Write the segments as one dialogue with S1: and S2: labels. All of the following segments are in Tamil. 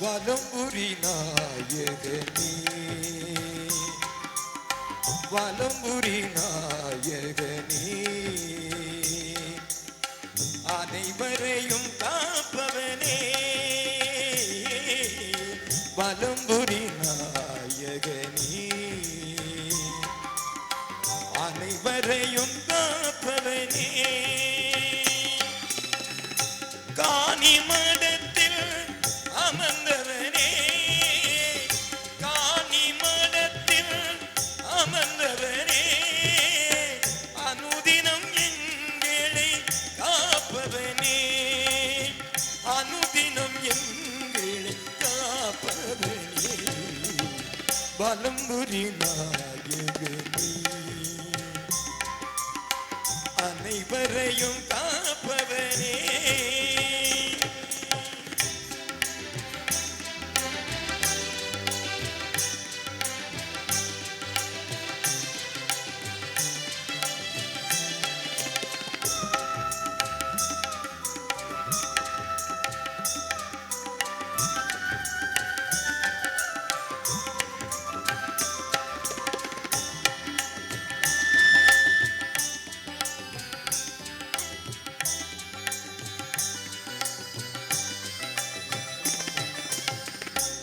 S1: வலம்புரி நாயகனே, வலம்புரி நாயகனே, அனைவரையும் காப்பவனே, வலம்புரி நாயகனே, அனைவரையும் காப்பவனே, காணி மடத்தில் அமர்ந்தவனே, காணி மடத்தில் அமர்ந்தவனே, அனுதினம் எங்களை காப்பவனே, அனுதினம் எங்களை காப்பவனே, வலம்புரி நாயகனே, அனைவரையும் காப்பவனே.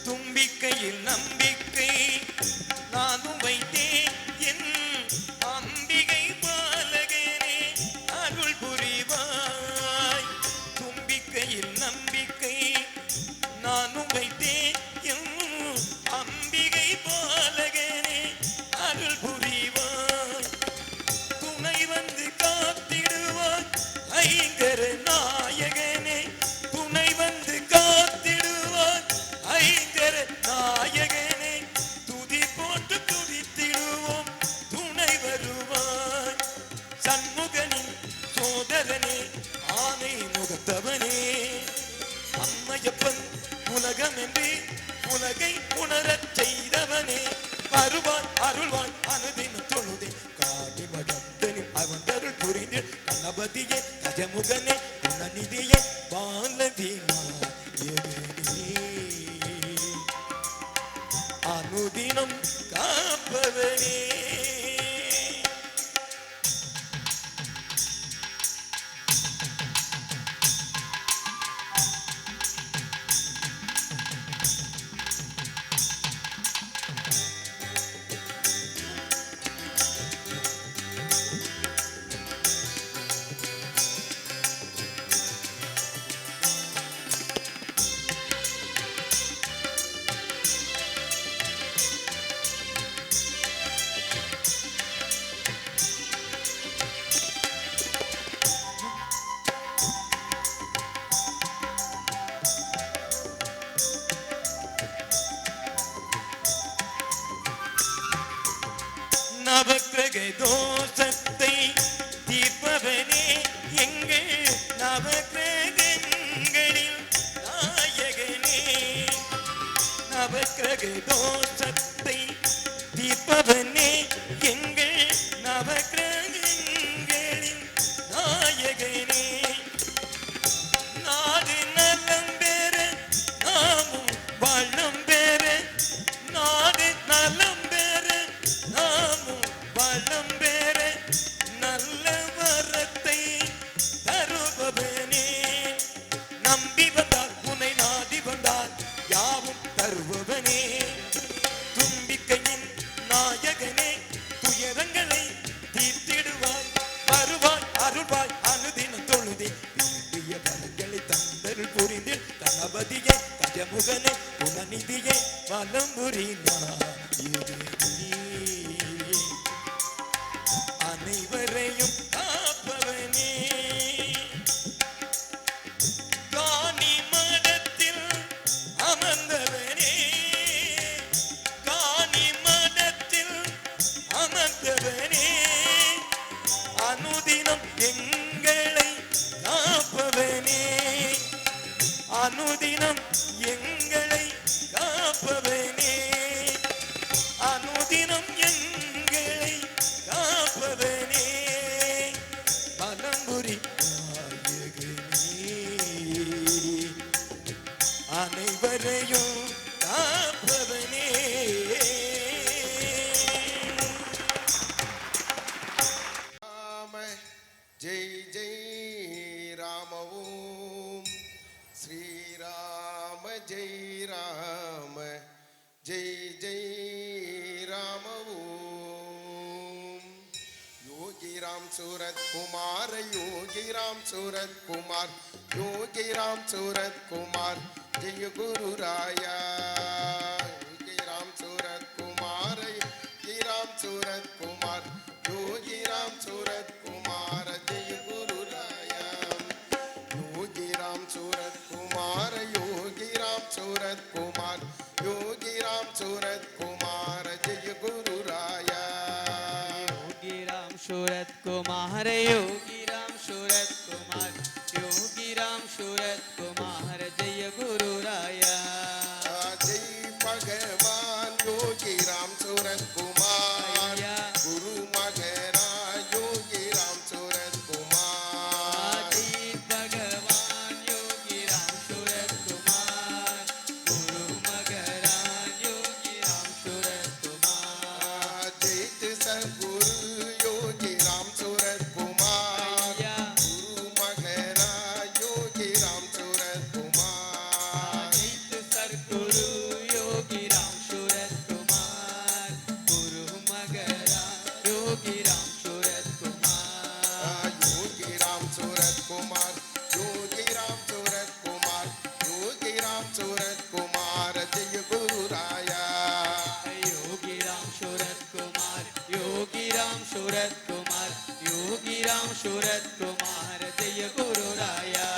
S1: தும்பிக்கையில் நம்பிக்கை நானும் வைத்தேன், என் அம்பிகை பாலகனே அருள் புரிவாய். தும்பிக்கையில் நம்பிக்கை நானும் வைத்தேன், என் அம்பிகை பாலகனே அருள் புரிவாய். துணை வந்து காத்திடுவாய் ஐங்கர நாயகனே, துணை வந்து காத்திடுவாய் ஐங்கர நாயகனே, துதி போட்டு துதித்திடுவோம் துணை வருவாய். சண்முகனின் சோதரனே, ஆனை முகத்தவனே, அம்மையப்பன் உலகம் என்று உலகை உணரச் செய்தவனே, வருவாய் அருள்வாய் அனுதினம் தொழுதே, காணி மடத்தனில் அவந்தருள் புரிந்து கணபதியே கஜமுகனே குணநிதியே பாலதி நாயகனே, அனுதினம் காப்பவனே. நவக்கிரக தோஷத்தை தீர்ப்பவனே, எங்கள் நவக்கிரகங்களில் நாயகனே, நவக்கிரக தோஷத்தை தீர்ப்பவனே, எங்கள் நவக்கிரகங்களில் நாயகனே, நாடு நலம் பெற நாமும் வளம் பெற, நாடு நலம் பெற நாமும் வளம் பெற, நல்ல வரத்தை தருபவனே, நம்பி வந்தால் உன்னை நாடி வந்தால் யாவும் தருபவனே, தும்பிக்கையின் நாயகனே, துயரங்களை தீர்த்திடுவாய், வருவாய் அருள்வாய் அனுதினம் தொழுதே, வேண்டிய வரங்களை தந்தருள் புரிந்து கணபதியே கஜமுகனே குணநிதியே வலம்புரி நாயகனே, அனைவரையும் காப்பவனே, காணி மடத்தில் அமர்ந்தவனே, காணி மடத்தில் அமர்ந்தவனே, அனுதினம் எங்களை காப்பவனே, அனுதினம் எங்களை காப்பவனே,
S2: जय जय राम ओम। योगी राम सूरत कुमार, योगी राम सूरत कुमार, योगी राम सूरत कुमार, जय गुरु राया। योगी राम सूरत कुमार, योगी राम सूरत कुमार, योगी राम सूरत कुमार, जय गुरु राया। योगी राम सूरत कुमार, योगी राम सूरत कुमार, योगी राम सूरत कुमार, जय गुरु राया।
S3: योगी राम सूरत कुमार, योगी राम सूरत कुमार, योगी राम सूरत कुमार, जय गुरु राया।
S2: जय भगवान योगी राम सूरत कुमार, गुरु मगरा योगी राम सूरत कुमार।
S3: जय भगवान योगी राम सूरत कुमार, गुरु मगरा योगी राम सूरत कुमार।
S2: जय सद्गुरु योगी राम सूरत कुमार, गुरु मगरा योगी राम सूरत कुमार।
S3: जय सद्गुरु योगी राम सूरत कुमार, गुरु मगरा योगी राम सूरत कुमार।
S2: योगी राम सूरत कुमार, योगी राम सूरत कुमार, योगी राम सूरत कुमार, जय गुरु राया।
S3: योगी राम सूरत कुमार, योगी राम सूरत कुमार, योगी राम सूरत कुमार, जय गुरु राया।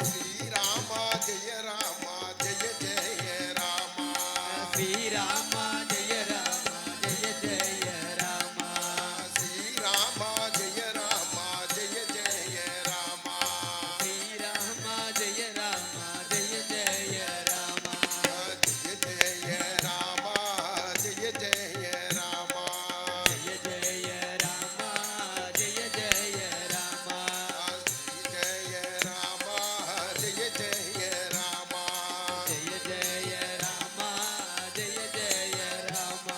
S2: श्री राम जय राम, जय जय राम।
S3: श्री राम जय राम, जय जय राम।
S2: श्री राम जय राम, जय जय राम।
S3: श्री राम जय राम, जय जय राम।
S2: जय जय राम, जय जय राम।
S3: जय जय राम, जय जय राम।
S2: जय राम, जय जय राम।
S3: जय जय राम, जय जय राम।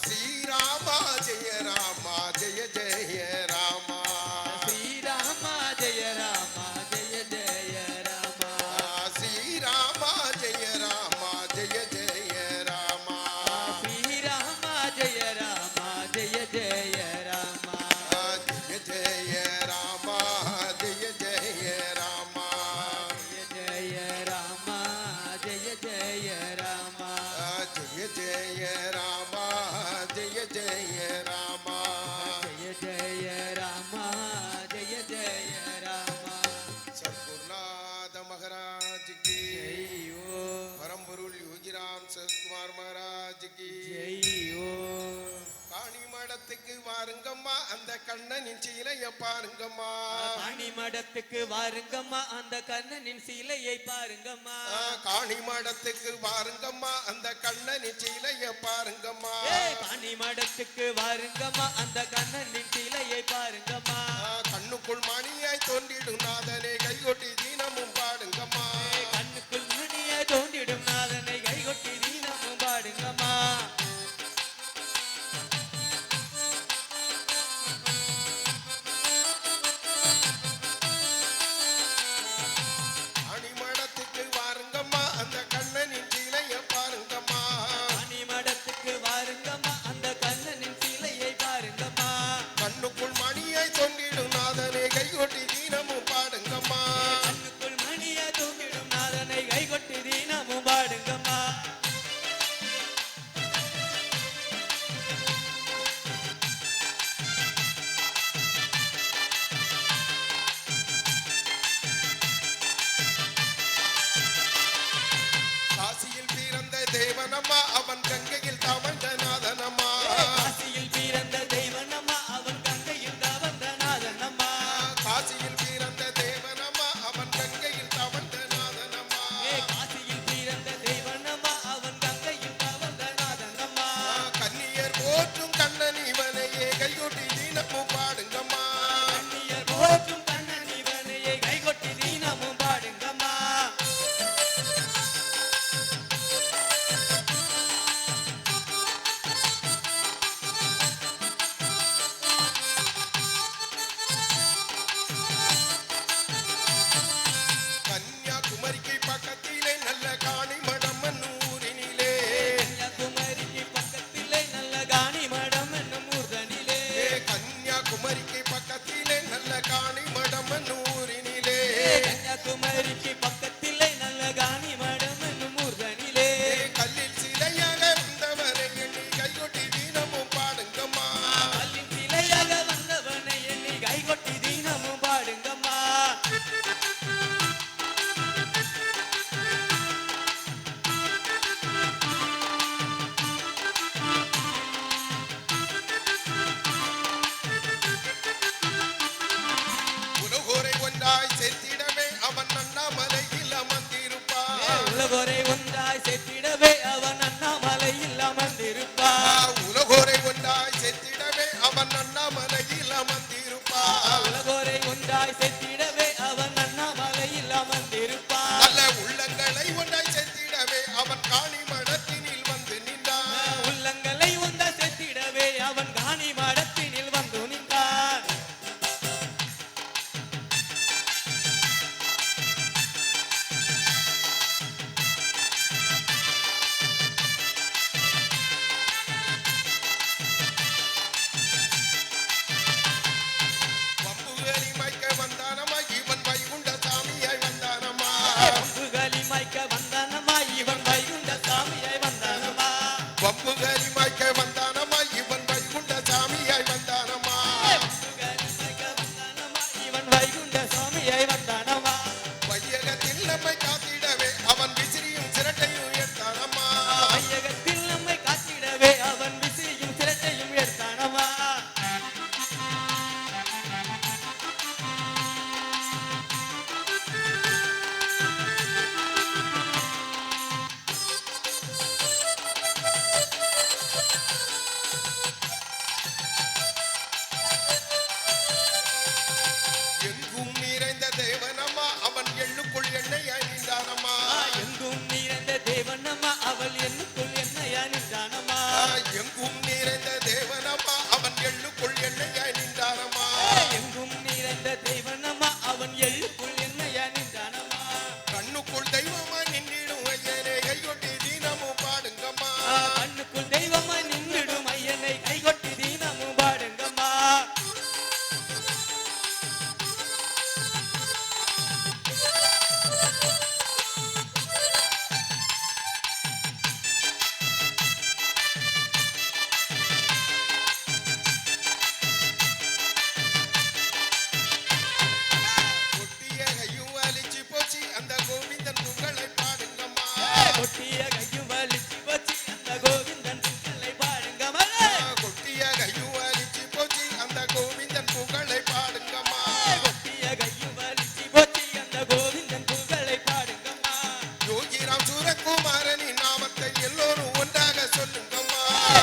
S2: श्री राम जय राम, जय जय राम।
S3: श्री राम जय राम, जय जय राम।
S2: श्री राम जय राम, जय जय राम।
S3: श्री राम जय राम, जय जय राम।
S2: जय जय राम, जय जय राम।
S3: जय जय राम, जय जय राम।
S2: जय जय राम, जय जय राम।
S3: जय जय राम, जय जय राम।
S2: सद्गुरुनाथ महाराज की,
S3: जय हो,
S2: परम பொருள் யோகிராம் சத்குமார் महाराज की।
S3: जय हो।
S2: காணி மடத்துக்கு வாருங்கம்மா, அந்த கண்ணனின் சீலைய பாருங்கம்மா।
S3: காணி மடத்துக்கு வாருங்கம்மா, அந்த கண்ணனின் சீலையை பாருங்கம்மா.
S2: காணி மடத்துக்கு வாருங்கம்மா, அந்த கண்ணனின் சீலைய பாருங்கம்மா।
S3: காணி மடத்துக்கு வாருங்கம்மா, அந்த கண்ணனின் சீலையை பாருங்கம்மா.
S2: கண்ணுக்குள் மணியாய் தோன்றிடும் நாதனை கைகொட்டி தினமும் பாடுங்கம்மா।
S3: கண்ணுக்குள் மணிய தோன்றிடும் நாதனை கைகொட்டி தீனமும் பாடுங்கம்மா.
S2: காணி மடத்துக்கு வாருங்கம்மா, அந்த கண்ணனின் சீலைய பாருங்கம்மா।
S3: காணி மடத்துக்கு வாருங்கம்மா, அந்த கண்ணனின் சீலையை பாருங்கம்மா.
S2: கண்ணுக்குள் மணியாய் தோன்றிடும் நாதனை கைகொட்டி தினமும் பாடுங்கம்மா।
S3: கண்ணுக்குள் மணிய தூங்கிடும் நாதனை கைகொட்டி தீனமும் பாடுங்கம்மா.
S2: காசியில் பிறந்த தேவனம்மா, அவன் கங்கையில் தவழ்ந்த நாதனம்மா।
S3: காசியில் பிறந்த தெய்வனம்மா, அவன் கங்கையில் தவழ்ந்த நாதனம்மா.
S2: காசியில் பிறந்த தேவனம்மா, அவன் கங்கையில் தவழ்ந்த நாதனம்மா।
S3: காசியில் பிறந்த தெய்வனம்மா, அவன் கங்கையில் தவழ்ந்த நாதனம்மா.
S2: கன்னியர் போற்றும் கண்ணன் இவனையே கைகொட்டி தினமும் பாடுங்கம்மா।
S3: கண்ணியர் போற்றும் கண்ணன் இவனையே கைகொட்டி தீனமும் பாடுங்கம்மா.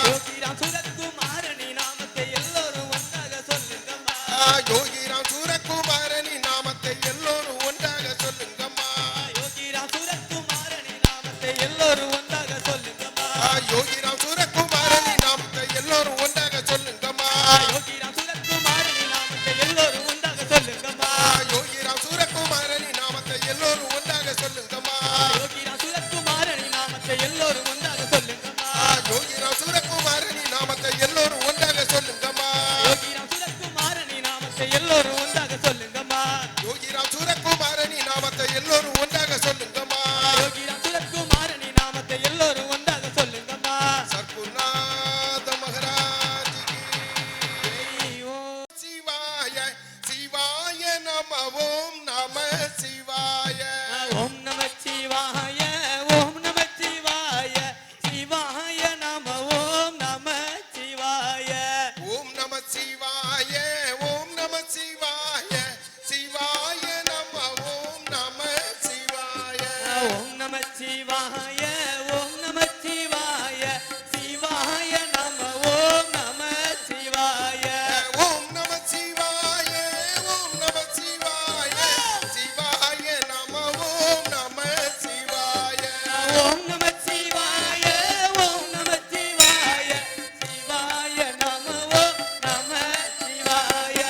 S3: யோகிராம் சூரத்குமாரனி நாமத்தை எல்லோரும் ஒன்றாக சொல்லுங்கம்மா.
S2: யோகிராம் சூரக்குமாரனி நாமத்தை எல்லோரும் ஒன்றாக சொல்லுங்கம்மா.
S3: யோகிராம் சூரத்குமாரனி நாமத்தை எல்லோரும் ஒன்றாக சொல்லுங்கம்மா.
S2: யோகிராம் சூரக்குமாரனி நாமத்தை எல்லோரும் ஒன்றாக சொல்லுங்கம்மா.
S3: யோகிராம் சூரத்குமாரனி நாமத்தை எல்லோரும் ஒன்றாக சொல்லுங்கம்மா.
S2: யோகிராம் சூரக்குமாரனி நாமத்தை எல்லோரும் ஒன்றாக சொல்லுங்கம்மா.
S3: யோகிராம் சூரத்குமாரனி நாமத்தை எல்லோரும் ஒன்றாக சொல்லுங்கம்மா.
S2: யோகிராம் சூரக்குமாரனி நாமத்தை எல்லோரும் ஒன்றாக சொல்லுங்கம்மா.
S3: யோகிராம் சூரத்குமாரனி நாமத்தை எல்லோரும் ஒன்றாக சொல்லுங்கம்மா.
S2: யோகிராம் சூரக்குமாரனி நாமத்தை எல்லோரும் ஒன்றாக சொல்லுங்கம்மா.
S3: யோகிராம் சூரத்குமாரனி நாமத்தை எல்லோரும் ஒன்றாக சொல்லுங்கம்மா.
S2: சர்க்குநாத மகாராஜ் கி
S3: ஜெய் ஓம்.
S2: சிவாய சிவாய நம ஓம் நம சிவாய.
S3: ஓம் நமச்சிவாய ஓம் நமச்சிவாய சிவாய நம ஓம் நமச்சிவாய.
S2: ஓம் நம சிவாய ஓம் நம சிவாய சிவாய நம ஓம் நம சிவாய.
S3: ஓம் நமச்சிவாய ஓம் நமச்சிவாய சிவாய நம ஓம் நமச்சிவாய.
S2: ஓம் நம சிவாய ஓம் நம சிவாய சிவாய நம ஓம் நம சிவாய.
S3: ஓம் நமச்சிவாய ஓம் நமச்சிவாய சிவாய நம ஓம் நமச்சிவாய.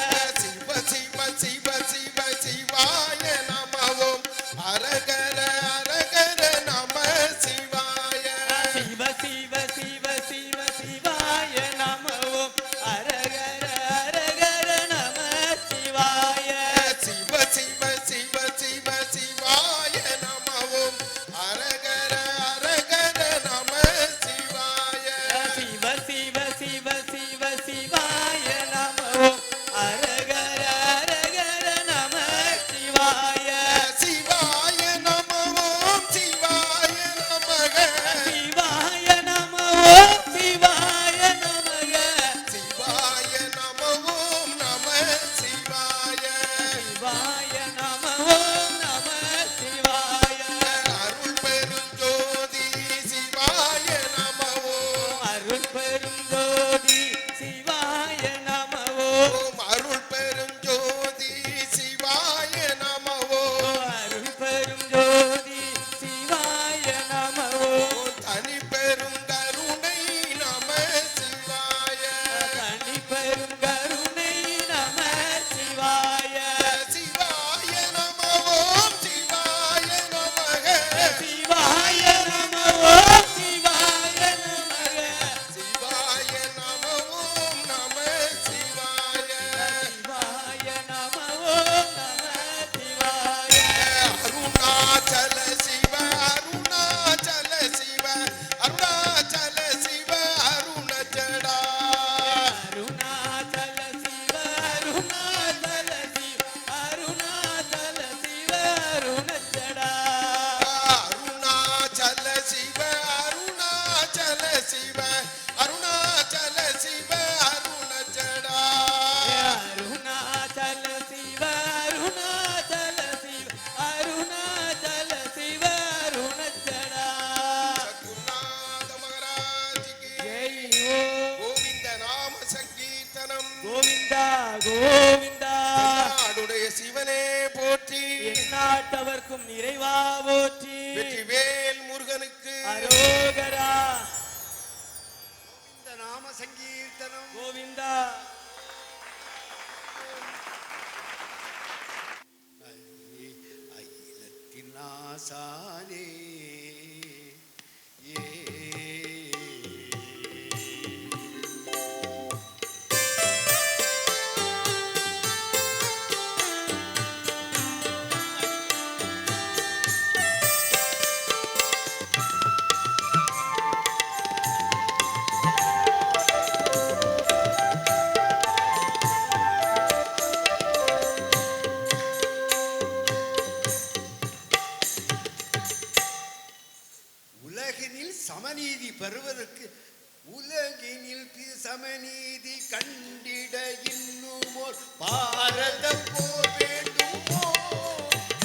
S2: சிவ சிவ சிவ சிவ சிவாய நம ஓம் அரகர அரகர நம சிவாய.
S3: சிவ சிவ சிவ சிவ சிவாய நம ஓம் அரகர அரகர நம சிவாய.
S2: சிவ சிவ சிவ சிவ சிவாய நம ஓம் அரகர அரகர நம சிவாய.
S3: சிவ சிவ சிவ சிவ சிவாய நம ஓம் அரகர அரகர நம சிவாய.
S2: சிவாய நம ஓம் சிவாய நமக.
S3: சிவாய நம ஓம் சிவாய நமக.
S2: சிவாய நம ஓம் நம சிவாய.
S3: சிவாய நம ஓம் நம சிவாய.
S2: அருள் பெருஞ்சோதி சிவாய நம ஓம்.
S3: அருள் பெரும் ஜோதி சிவாய நம ஓம்.
S2: ஓம் அருள் பெருஞ்சோதி சிவாய நம ஓம்.
S3: அருள் பெரும் ஜோதி சிவாய நம ஓம்.
S2: தனி பெருங்கருணை நம சிவாய.
S3: தனி பெரும் கருணை நம சிவாய.
S2: சிவாய நம ஓம் சிவாய நமக.
S3: சிவாய நம ஓம் சிவாய நமக.
S2: சிவாய நம ஓம் நம சிவாய.
S3: சிவாய நம ஓம் நம சிவாய.
S2: அருணாச்சல சிவ அருணாச்சல சிவ அருணாச்சல சிவ அருணஜடா.
S3: அருணாச்சல சிவ அருணாச்சல சிவ அருணாச்சல சிவ அருணச்சடா.
S2: அருணாச்சல சிவ அருணாச்சல சிவ அருணாச்சல சிவ அருணஜடா.
S3: அருணாச்சல சிவ அருணாச்சல சிவ அருணாச்சல சிவ அருணச்சடா.
S2: சத்குருநாத மகாராஜ் கி
S3: ஜெய் ஓம்.
S2: கோவிந்த நாம சங்கீர்த்தனம்.
S3: கோவிந்தா கோவிந்தா.
S2: நாடுடைய சிவனே போற்றி.
S3: எந்நாட்டவர்க்கும் நிறைவா போற்றி.
S2: வெற்றிவேல் முருகனுக்கு
S3: அரோகரா.
S2: இந்த நாம சங்கீர்த்தனம்.
S3: கோவிந்தா.
S2: அகிலத்தின் ஆசானே ஏ சமநீதி பெறுவதற்கு உலகினில் சமநீதி கண்டிட இன்னுமோர் பாரத போர் வேண்டுமோ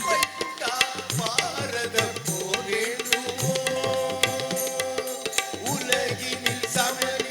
S2: வைகுண்டா பாரத போர் வேண்டுமோ உலகினில் சமநீதி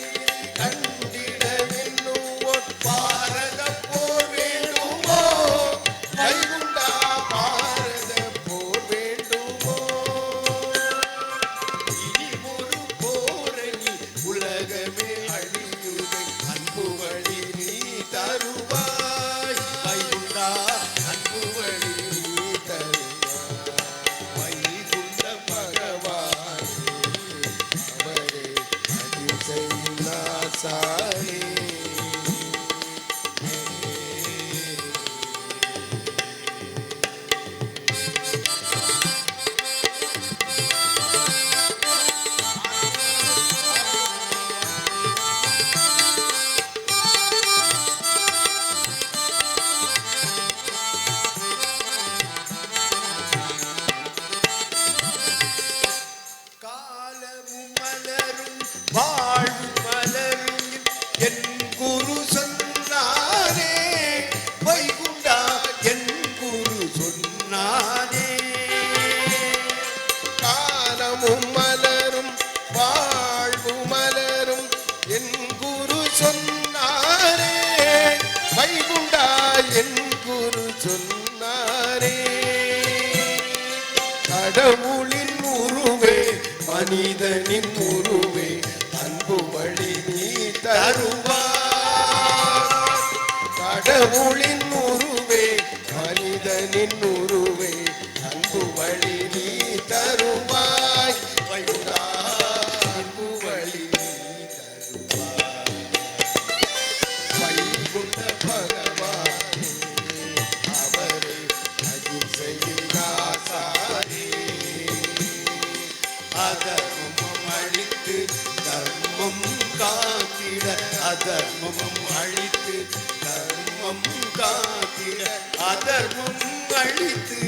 S2: ஆசானே. காலமும் மலரும் வாழும் மலரும் என் குரு சொன்னானே, வைகுண்டா என் குரு சொன்னானே. காலமும் மலரும் வாழ்வும் மலரும் என் குரு சொன்னானே, வைகுண்டா என் குரு சொன்னானே. கடவுளின் உருவே மனிதனின் உருவே அன்பு வழி நீ தருவார். கடவுளின் உருவே மனிதனின் உருவே அன்பு வழி நீ தருவாய். வைகுண்டா அன்பு வழி நீ தருவாய். வைகுண்ட பகவானே அவரே அகிம்சையின் ஆசானே. அதர்மம் அழித்து தர்மம் காத்திட, அதர்மம் அழித்து தர்மம் காத்திட, அதர்மம் அழித்து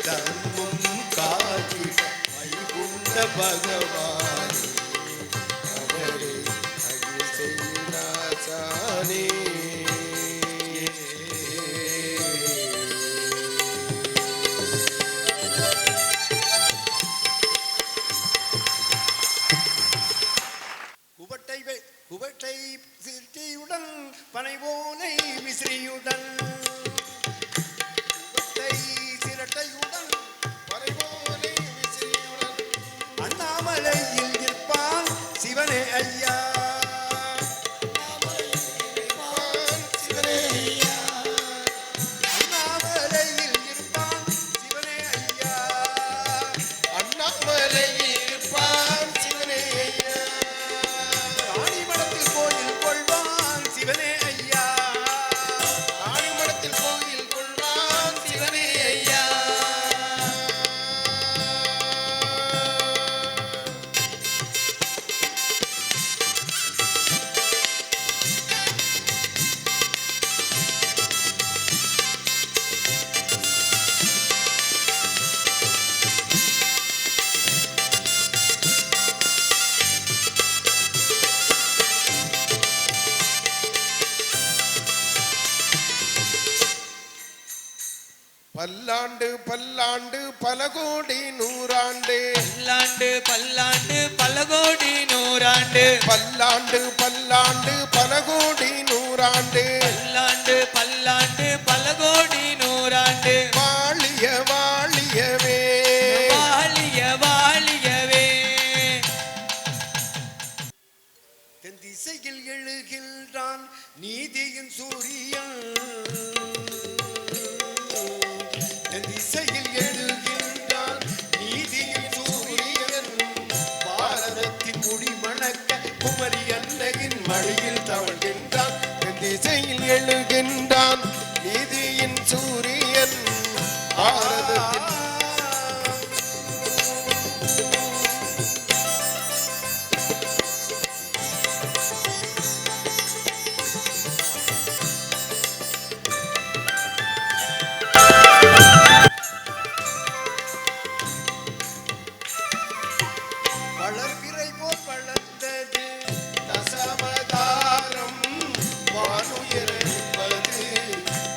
S2: தர்மம் காத்திட, வைகுண்ட பகவானே அவரே அகிம்சையின் ஆசானே. குவட்டை சிட்டியுடன் பனைவோலை விசிறியுடன், குவட்டை சிரட்டையுடன் பனைவோலை விசிறியுடன், அண்ணாமலையில் இருப்பான் சிவனே ஐயா. சிவனே ஐயா, அண்ணாமலையில் இருப்பான் சிவனே ஐயா. அண்ணாமலையில் இருப்பான் சிவனே ஐயா. ஆணிமடத்தில் கோயில் கொள்வான் சிவனே ஐயா. ஆணிமடத்தில் கோயில் கொள்வான் சிவனே ஐயா. பல்லாண்டு பல்லாண்டு பல கோடி நூறாண்டு,
S3: பல்லாண்டு பல்லாண்டு பல கோடி நூறாண்டு,
S2: பல்லாண்டு பல்லாண்டு பல கோடி நூறாண்டு,
S3: பல்லாண்டு பல்லாண்டு பல கோடி நூறாண்டு,
S2: வாழிய வாழியவே
S3: வாழிய வாழியவே.
S2: தென் திசையில் எழுகின்றான் நீதியின் சூரியன், தென் திசையில் எழுகின்றான் நீதியின் சூரியன். பாரதத்தின் முடி மணக்க குமரி அன்னையின் மடியில் தவழ்கின்றான். தென் திசையில் எழுகின்றான் நீதியின் சூரியன். பாரதத்தின் வளர்பிறை போல் வளர்ந்தது தசமதாரம், வானுயர்வது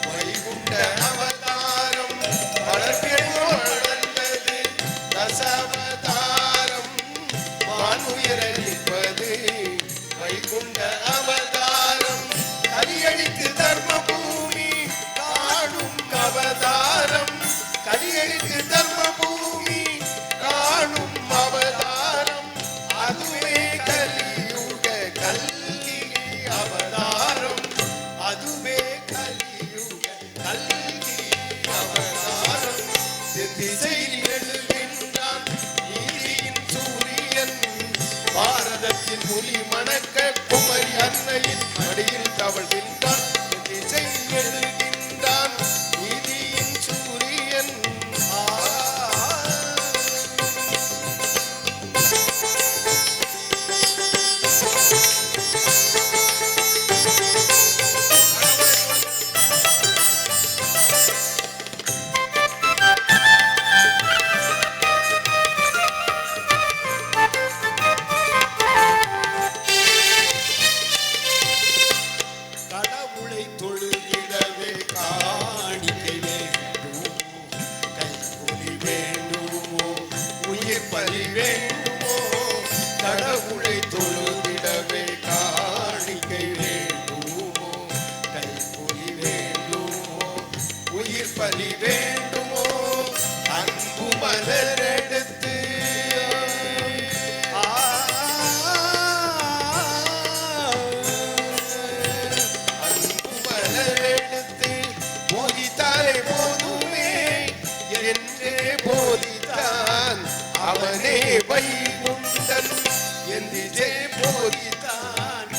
S2: வைகுண்ட அவதாரம். வளர்பிறை போல் வளர்ந்தது தசமதாரம், வானுயர்வது வைகுண்ட அவதாரம். கலியழித்து தர்ம பூமி காணும் அவதாரம், கலியழித்து தர்ம பூமி காணும் அவதாரம். அதுவே கலியுக கல்கி அவதாரம், அதுவே கலியுக கல்கி அவதாரம். தென் திசையில் எழுகின்றான் நீதியின் சூரியன், பாரதத்தின் மொழி மணக்க குமரி அன்னையின் மடியில் தவழ்கின்றான் திசையில் எழுகின்றான் நீதியின் சூரியன் கடவுளை தொழுகிடவே காணிக்கை வேண்டுமோ கைகொலி வேண்டுமோ உயிர் பலி வேண்டுமோ கடவுளை தொழுகிடவே காணிக்கை வேண்டுமோ கைகொலி வேண்டுமோ உயிர் பலி வேண்டுமோ அன்பு மலரெடுத்து அன்பு மலரெடுத்து போதித்தாலே போதுமே என்றே போதித்தான் அவனே வைகுண்டன் என்றே போதித்தான்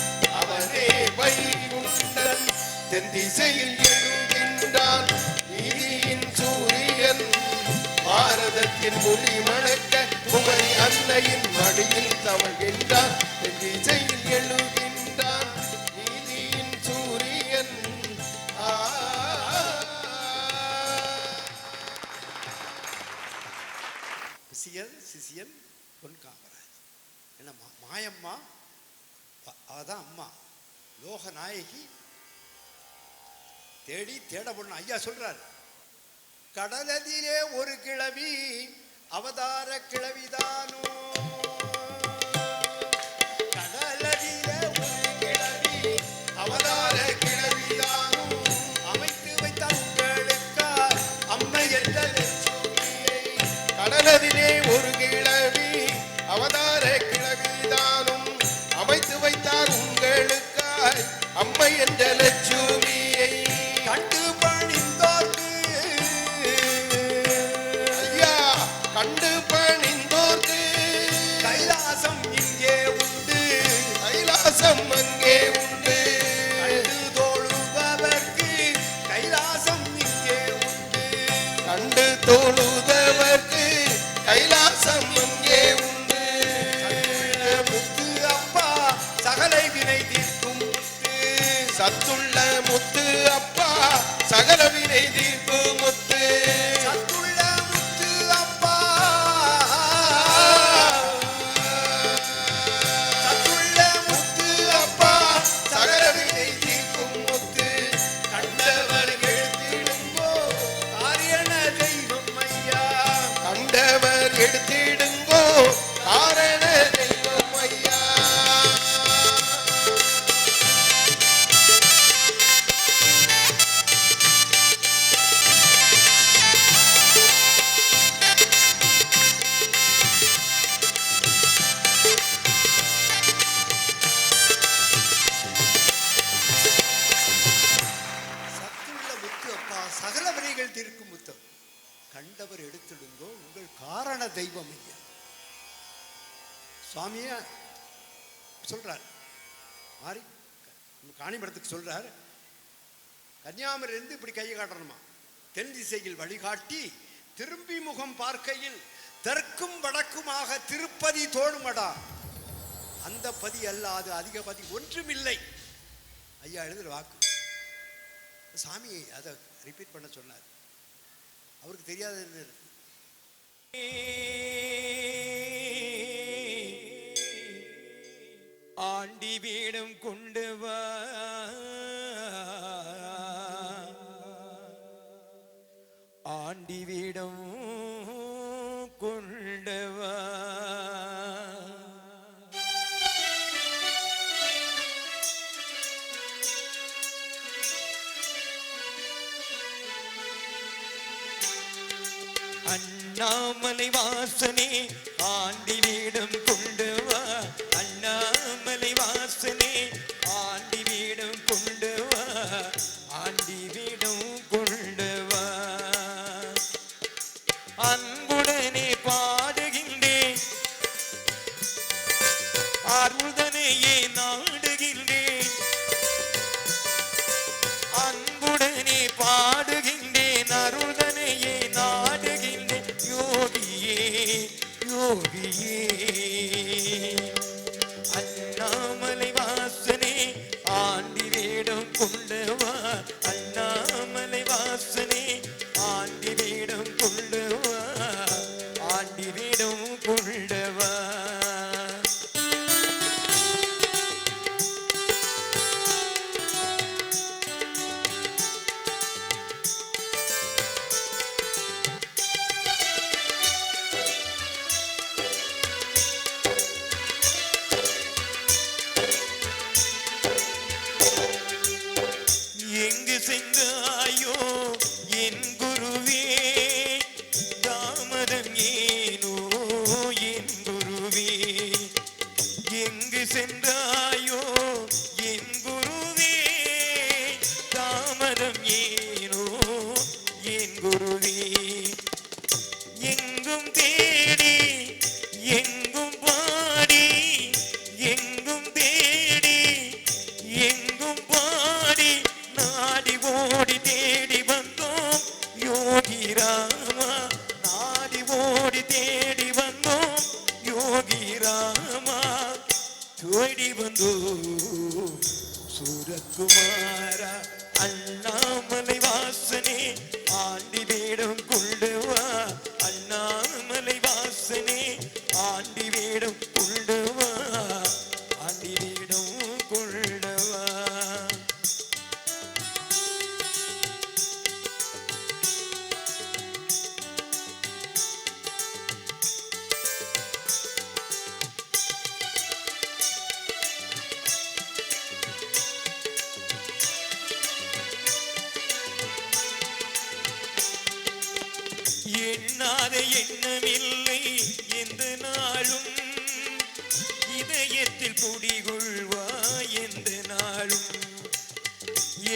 S2: அவனே வைகுண்டன் தென்திசையில் எழுகின்றான் நீதியின் சூரியன் பாரதத்தின் மொழி மணக்க குமரி அன்னையின் மடியில் தவழ்கின்றான் தென்திசையில் எழுகின்றான் நீதியின் சூரியன்
S4: சிசியன் பொன் காமராஜ் என்ன மாயம்மா அவதான் அம்மா லோக நாயகி தேடி தேட பொண்ணு ஐயா சொல்றாரு கடலதிலே ஒரு கிழவி அவதார கிழவிதானோ கடலதிலே ஒரு கிழவி அவதார கிழவிதானோ அமைத்து வைத்த உங்களுக்கா அம்மை என்ற லட்சுமியை கடலதிலே ஒரு கிழவி அவதார கிழவிதானும் அமைத்து வைத்தார் உங்களுக்காய் அம்மை என்ற லட்சுமியை கண்டு பணிந்தோர்க்கு ஐயா கண்டு பணிந்தோர்க்கு கைலாசம் இங்கே உண்டு கைலாசம் அங்கே உண்டு கண்டு தோழுபவர்க்கு கைலாசம் இங்கே உண்டு கண்டு தோழுதவர்க்கு கைலாசம் அங்கே உண்டு முத்து அப்பா சகலை வினை தீர்க்கும் முத்து சத்துள்ள முத்து அப்பா சகல வினை தீர்க்கும் முத்து சத்துள்ள முத்து அப்பா சத்துள்ள முத்து அப்பா சகல வினை தீர்க்கும் முத்து கண்டவர் எழுத்திடுங்கோ காரியன தெய்வம் ஐயா கண்டவர் எடுத்திடுங்கோ காரண தெய்வம் ஐயா சத்துள்ள முத்து அப்பா சகல வினைகள் தீர்க்கும் முத்தம் கண்டவர் எடுத்திடுங்கோ உங்கள் காரண தெய்வம் ஐயா சுவாமியா சொல்றார் மாறி காணிமடத்துக்கு சொல்றார் கன்னியாகுமரியிலிருந்து இப்படி கையை காட்டணுமா தென் திசையில் வழிகாட்டி திரும்பி முகம் பார்க்கையில் தெற்கும் வடக்குமாக திருப்பதி தோணுமடா அந்த பதி அல்லாது அதிக பதி ஒன்றுமில்லை ஐயா எழுதுற வாக்கு சாமி அதை ரிப்பீட் பண்ண சொன்னார் அவருக்கு தெரியாத
S1: ஆண்டி வீடும் கொண்டு வா ஆண்டி வீடும் கொண்டு வா அண்ணாமலை வாசனே ஆண்டி வீடும் கொண்டு வா அண்ணாமலை வாசனே ஆண்டி வீடும் கொண்டு வா ஆண்டி வீடும் கொண்டு வா அன்புடனே பாடுகின்றேன் அருள்தனையே நாடுகின்றேன் சென்றாயோ என் குருவே தாமதம் ஏனோ என் குருவே எங்கும் தேடி எங்கும் பாடி எங்கும் தேடி எங்கும் பாடி நாடி ஓடி தேடி வந்தோம் யோகி ராமா நாடி ஓடி தேடி வந்தோம் யோகி ராமா தேடி வந்தோம் சூரக்குமாரா அண்ணாமலை வாசனே ஆண்டி வேடம் கொண்டு வா அண்ணாமலை வாசனே ஆண்டி வேடம் கொண்டு வா ஆண்டி வேடம் கொண்டு வா எண்ணாத எண்ணமில்லை எந்த நாளும் இதயத்தில் குடிகொள்வா எந்த நாளும்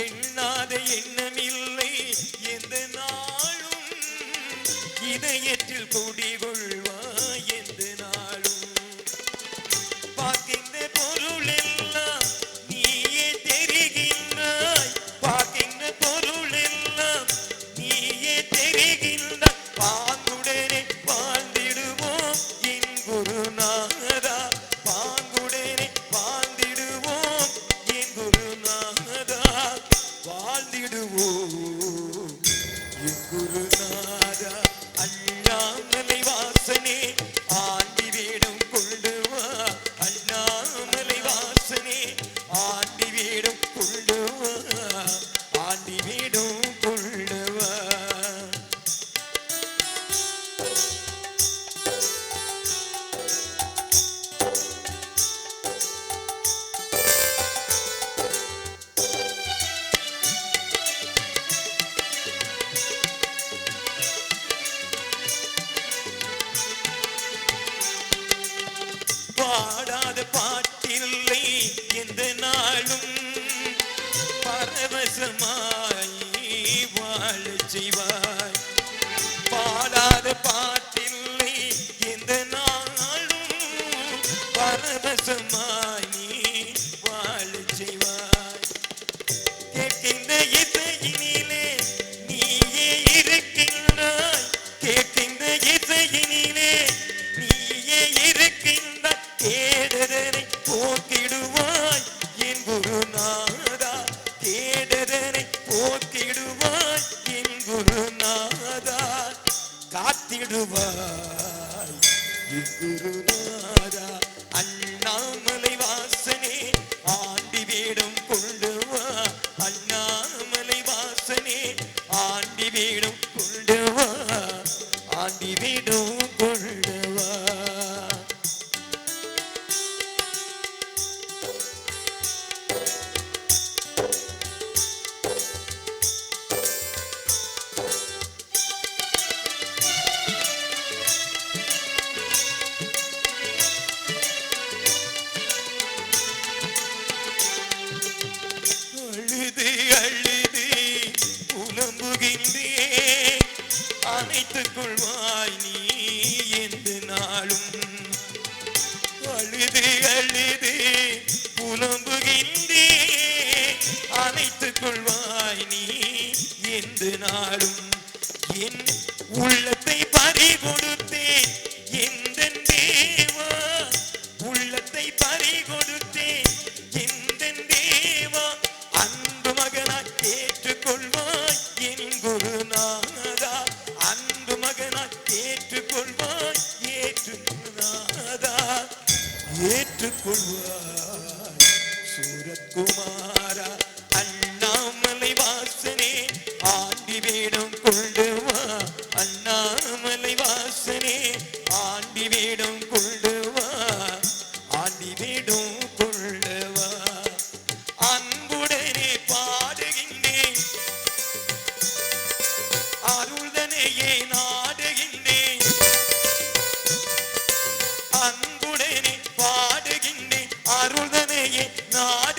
S1: எண்ணாத எண்ணமில்லை எந்த நாளும் இதயத்தில் குடிகொள்வா எந்த நாளும் பார்க்கின்ற பொருள் எல்லாம் நீயே தெரிகின்றாய் பார்க்கின்ற பொருள் எல்லாம் நீயே தெரிகின்றாய் பாங்குடனே வாழ்ந்திடுவோம் என் குருநாதா பாங்குடனே வாழ்ந்திடுவோம் என் குருநாதா வாழ்ந்திடுவோம் என் குருநாதா அண்ணாமலை வாசனே ஆண்டி வேடம் கொண்டு வா அண்ணாமலை வாசனே ஆண்டி வேடம் கொண்டு வா ஆண்டி வேடம் கொண்டு வா பாடாத பாட்டில்லை எந்த நாளும் பரவசமாய் வாழச் செய்வாய் பாடாத பாட்டில்லை எந்த நாளும் பரவசமாய் நீ வாழச் செய்வாய் கேட்கின்ற இசையினிலே நீயே இருக்கின்றாய் கேட்கின்ற இசையினிலே நீயே இருக்கின்றாய் கேடதனை போக்கிடுவாய் என் குருநாதா கேடதனை போக்கிடுவாய் என் குருநாதா காத்திடுவாய் என் குருநாதா அண்ணாமலை வாசனே ஆண்டி வேடம் கொண்டு வா அண்ணாமலை வாசனே ஆண்டி வேடம் கொண்டு வா ஆண்டி வேடம் கொண்டு வா அழுது அழுது புலம்புகின்றேன் அணைத்துக் கொள்வாய் நீ எந்த நாளும் அழுது அழுது புலம்புகின்றேன் அணைத்துக் கொள்வாய் நீ எந்த நாளும் என் உள்ளத்தை பறி கொடுத்தேன் எந்த தேவா உள்ளத்தை பறி கொடுத்தேன் எந்த தேவா அன்பு மகனாய் ஏற்றுக்கொள்வாய் என் குருநாதா அன்பு மகனாய் ஏற்றுக்கொள்வாய் ஏற்றுநாதா ஏற்றுக்கொள்வாய் சூரக்குமாரா அண்ணாமலை வாசனே ஆண்டி வேடம் கொண்டு வா அண்ணாமலை வாசனே ஆண்டி வேடம் கொண்டு வா ஆண்டி வேடம் கொண்டு வா அன்புடனே பாடுகின்றேன் அருள்தனையே நாடுகின்றேன் அன்புடனே பாடுகின்றேன் அருள்தனையே நாடு